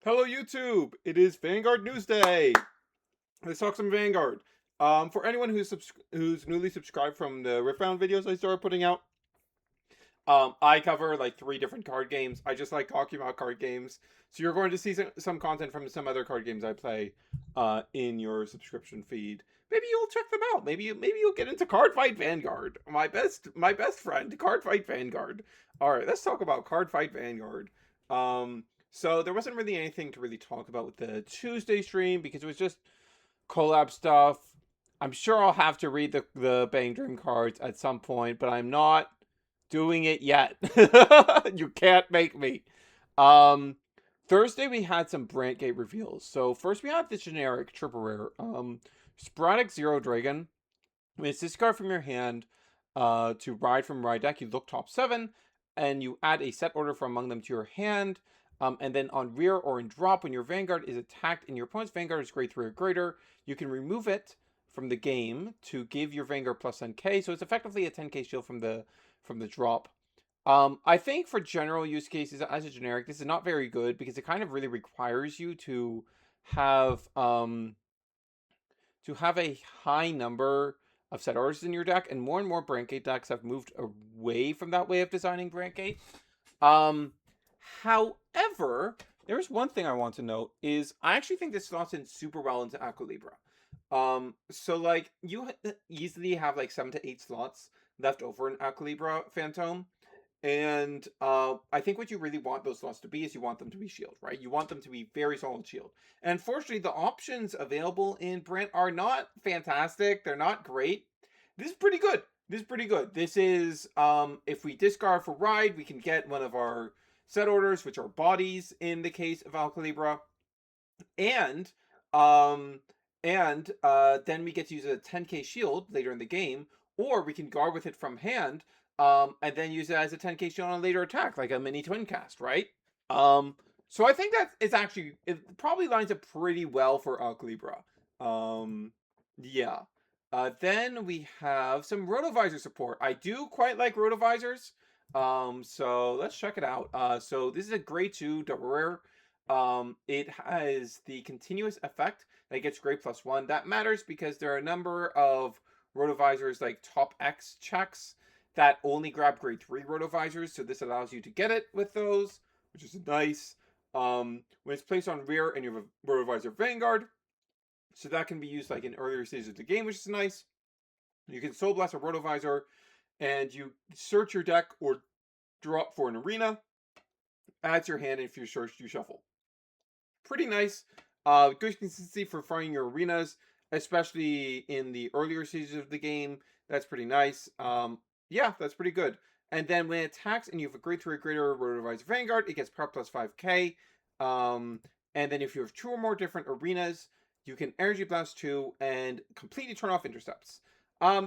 Hello YouTube! It is Vanguard News Day! Let's talk some Vanguard. For anyone who's newly subscribed from the Riftbound videos I started putting out, I cover like 3 different card games. I just like talking about card games. So you're going to see some content from some other card games I play in your subscription feed. Maybe you'll check them out. Maybe you'll get into Cardfight Vanguard. My best friend, Cardfight Vanguard. All right, let's talk about Cardfight Vanguard. So there wasn't really anything to really talk about with the Tuesday stream because it was just collab stuff. I'm sure I'll have to read the Bang Dream cards at some point, but I'm not doing it yet. You can't make me. Um, Thursday we had some Brandt Gate reveals. So first we had the generic triple rare. Sporadic Zero Dragon. When it's discard from your hand, to ride from ride deck, you look top 7, and you add a set order from among them to your hand. And then on rear or in drop, when your Vanguard is attacked and your opponent's Vanguard is grade 3 or greater, you can remove it from the game to give your Vanguard plus 10k. So it's effectively a 10k shield from the drop. I think for general use cases as a generic, this is not very good because it kind of really requires you have to have a high number of set orders in your deck, and more Brandgate decks have moved away from that way of designing Brandgate. Um, However, there's one thing I want to note is I actually think this slots in super well into Aquilibra. So like you easily have like 7 to 8 slots left over in Aquilibra Phantom. And I think what you really want those slots to be is you want them to be shield, right? You want them to be very solid shield. And unfortunately, the options available in Brandt are not fantastic. They're not great. This is pretty good. This is if we discard for ride, we can get one of our set orders, which are bodies in the case of Alcalibra, and um then we get to use a 10k shield later in the game, or we can guard with it from hand, and then use it as a 10k shield on a later attack, like a mini twin cast, right? So I think that it's actually, it probably lines up pretty well for Alcalibra. Yeah. Then we have some rotovisor support. I do quite like rotovisors. So let's check it out. So this is a grade 2 double rare. It has the continuous effect that gets grade +1. That matters because there are a number of rotovisors like top X checks that only grab grade 3 rotovisors. So this allows you to get it with those, which is nice. When it's placed on rear and you have a rotovisor Vanguard, so that can be used like in earlier stages of the game, which is nice. You can Soul Blast a rotovisor, and you search your deck or drop for an arena, add to your hand, and if you search, you shuffle. Pretty nice. Good consistency for finding your arenas, especially in the earlier stages of the game. That's pretty nice. Yeah, that's pretty good. And then when it attacks and you have a grade 3 or greater Rotovisor Vanguard, it gets power plus 5k. And then if you have 2 or more different arenas, you can Energy Blast 2 and completely turn off intercepts.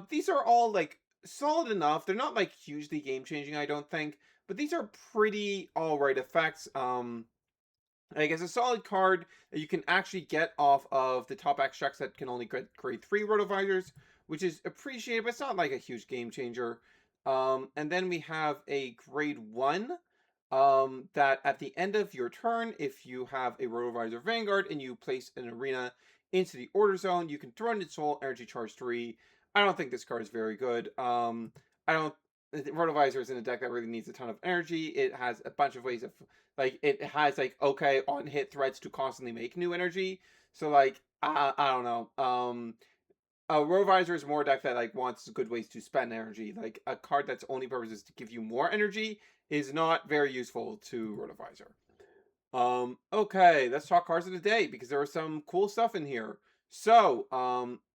These are all like solid enough. They're not like hugely game changing, I don't think, but these are pretty alright effects. Like, it's a solid card that you can actually get off of the top extracts that can only get grade 3 rotovisors, which is appreciated, but it's not like a huge game changer. And then we have a grade 1, that at the end of your turn, if you have a rotovisor Vanguard and you place an arena into the order zone, you can throw in its soul, energy charge 3. I don't think this card is very good. I don't. Rotovisor is in a deck that really needs a ton of energy. It has a bunch of ways of, like, it has like okay on hit threats to constantly make new energy. So like I don't know. A Rotovisor is more a deck that like wants good ways to spend energy. Like a card that's only purpose is to give you more energy is not very useful to Rotovisor. Okay, let's talk cards of the day because there are some cool stuff in here. So,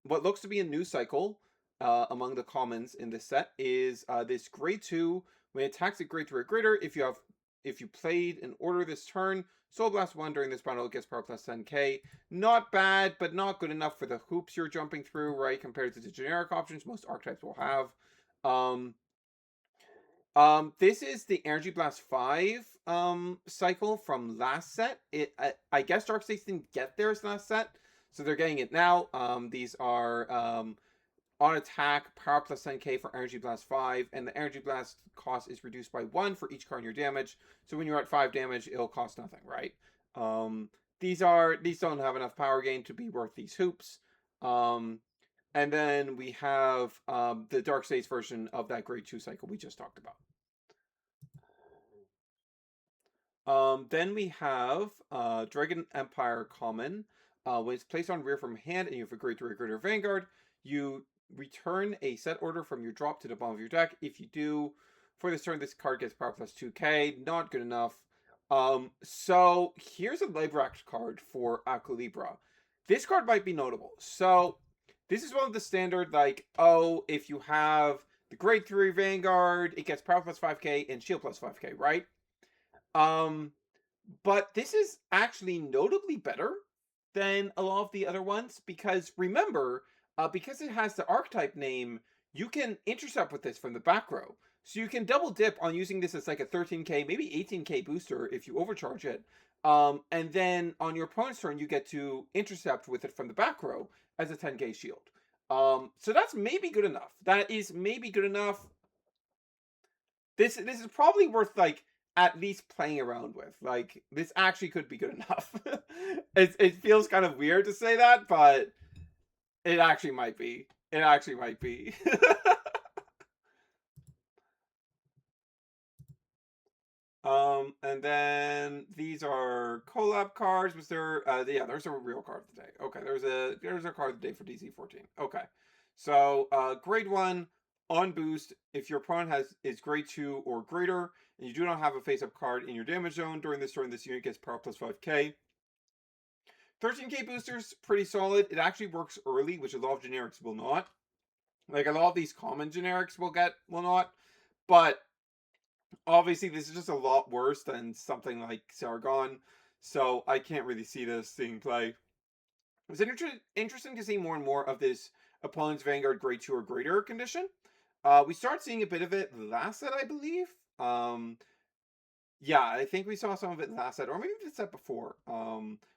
what looks to be a new cycle among the commons in this set is this grade 2. When it attacks at grade 3 or greater, if you played an order this turn, Soul Blast 1 during this battle, it gets power plus 10k. Not bad, but not good enough for the hoops you're jumping through, right? Compared to the generic options most archetypes will have. Um, this is the Energy Blast 5 cycle from last set. I guess Dark States didn't get theirs last set, so they're getting it now. These are on attack, power plus 10k for Energy Blast 5, and the Energy Blast cost is reduced by 1 for each card in your damage. So when you're at 5 damage, it'll cost nothing, right? Um, these don't have enough power gain to be worth these hoops. Um, and then we have the Dark States version of that grade 2 cycle we just talked about. Then we have Dragon Empire Common. When it's placed on rear from hand and you have a grade 3 or greater Vanguard, you return a set order from your drop to the bottom of your deck. If you do, for this turn, this card gets power plus 2k. Not good enough. So here's a Librax card for Aquilibra. This card might be notable. So this is one of the standard, like, oh, if you have the grade 3 Vanguard, it gets power plus 5k and shield plus 5k, right? Um, but this is actually notably better than a lot of the other ones because remember, because it has the archetype name, you can intercept with this from the back row. So you can double dip on using this as like a 13k, maybe 18k booster if you overcharge it. And then on your opponent's turn, you get to intercept with it from the back row as a 10k shield. So that's maybe good enough. That is maybe good enough. This is probably worth like at least playing around with. Like this actually could be good enough. It feels kind of weird to say that, but it actually might be. It actually might be. And then these are collab cards. Was there? Yeah, there's a real card of the day. Okay, there's a card of the day for DC14. Okay, so grade 1 on boost. If your opponent is grade 2 or greater, and you do not have a face-up card in your damage zone during this turn, this unit gets power plus 5k. 13k boosters, pretty solid. It actually works early, which a lot of generics will not. Like a lot of these common generics will not, but obviously this is just a lot worse than something like Sargon, so I can't really see this seeing play. It's interesting to see more and more of this opponent's Vanguard grade 2 or greater condition. We start seeing a bit of it last set, I believe. Yeah, I think we saw some of it last set, or maybe the set before.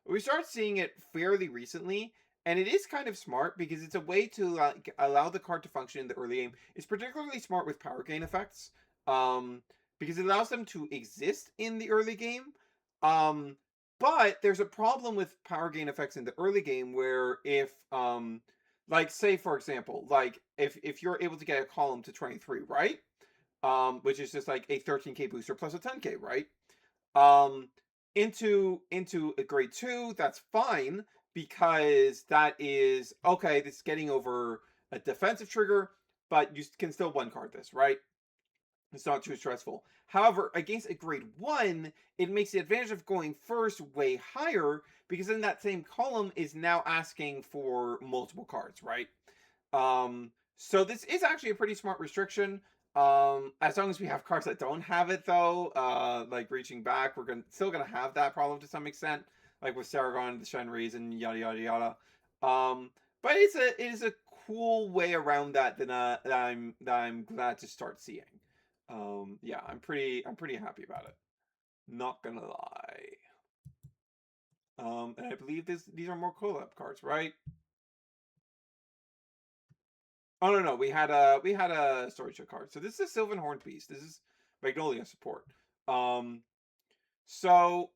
We started seeing it fairly recently, and it is kind of smart because it's a way to like allow the card to function in the early game. It's particularly smart with power gain effects, because it allows them to exist in the early game. Um, but there's a problem with power gain effects in the early game where if like say for example, like if you're able to get a column to 23, right? Which is just like a 13k booster plus a 10k, right? Um, into a grade 2, that's fine because that is okay. This is getting over a defensive trigger, but you can still one card this, right? It's not too stressful. However, against a grade 1, it makes the advantage of going first way higher because then that same column is now asking for multiple cards, right? So this is actually a pretty smart restriction. As long as we have cards that don't have it, though, like reaching back, we're still gonna have that problem to some extent, like with Saragon, the Shenries, and yada yada yada. But it is a cool way around that that I'm glad to start seeing. Yeah, I'm pretty happy about it. Not gonna lie. And I believe these are more collab cards, right? Oh no, we had a storage card. So this is a Sylvan Horn Beast. This is Magnolia support. Um so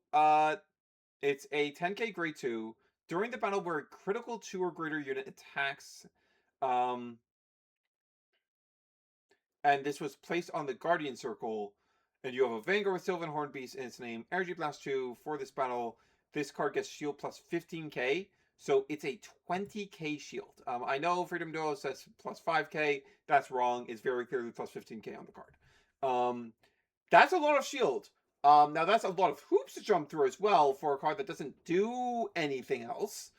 it's a 10k grade 2. During the battle where a critical 2 or greater unit attacks, um and this was placed on the Guardian Circle, and you have a Vanguard with Sylvan Horn Beast in its name, Energy Blast 2 for this battle. This card gets shield plus 15k, so it's a 20k shield. I know Freedom Duo says plus 5k. That's wrong. It's very clearly plus 15k on the card. That's a lot of shield. Now that's a lot of hoops to jump through as well for a card that doesn't do anything else.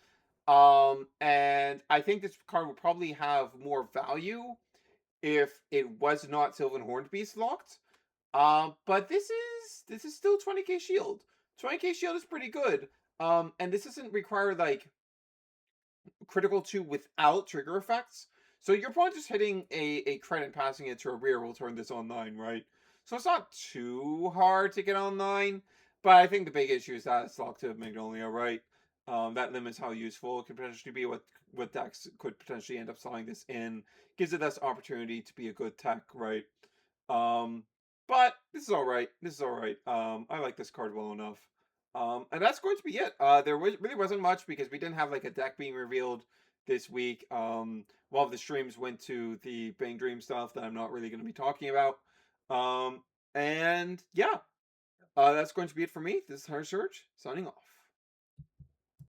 And I think this card would probably have more value if it was not Sylvan Horned Beast locked. But this is still 20k shield. 20k shield is pretty good. And this doesn't require like critical 2 without trigger effects. So your opponent just hitting a crit and passing it to a rear will turn this on 9, right? So it's not too hard to get on 9. But I think the big issue is that it's locked to Magnolia, right? That limits how useful it could potentially be. What decks could potentially end up selling this in. Gives it this opportunity to be a good tech, right? But this is alright. This is alright. I like this card well enough. And that's going to be it. Really wasn't much because we didn't have like a deck being revealed this week. One of the streams went to the Bang Dream stuff that I'm not really going to be talking about. Um, and yeah, that's going to be it for me. This is Her Surge signing off.